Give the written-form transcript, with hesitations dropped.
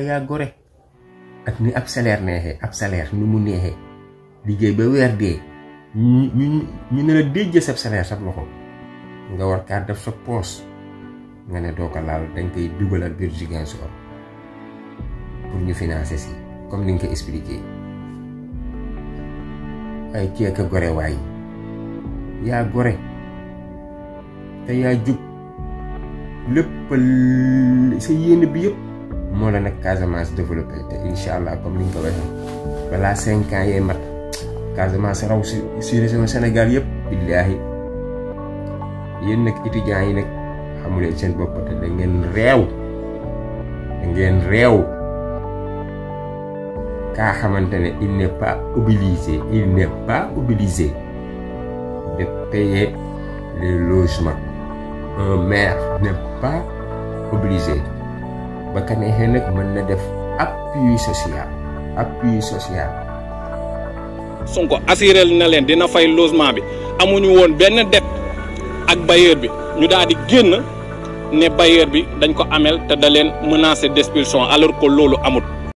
yaa gore ak ni ab salaire neexee ab salaire ni mu neexee liggéey ba weer dee ñu ne la déjjee sa salaire sa loxo nga war kaa def sa poos nga ne doo ko laal dañ koy dugalal biir Ziguinchor pour ñu financer si comme ni nga ko expliqué ay kii ak gore waay yaa gore te yaa jub lépp sa yéene bi yëpp moo la nag Casamance développé te incha allah comme ni nga ko waxee balaa 5 ans yee mat Casamance raw si région Sénégal yëpp billaahi yéen nag étudiants yi nag xamuleen seen bopp te da ngeen réew kaa xamante ne il n'est pas obligé de payer les logements. Un maire n'est pas obligé ba ka neexee nag mën na def appui social. Sonko assuré na leen dina fay logement bi amuñu woon benn dette ak bailleur bi ñu daal di génn ne bailleur bi dañ ko amel te da leen menacé d'expulsion alors que loolu amut.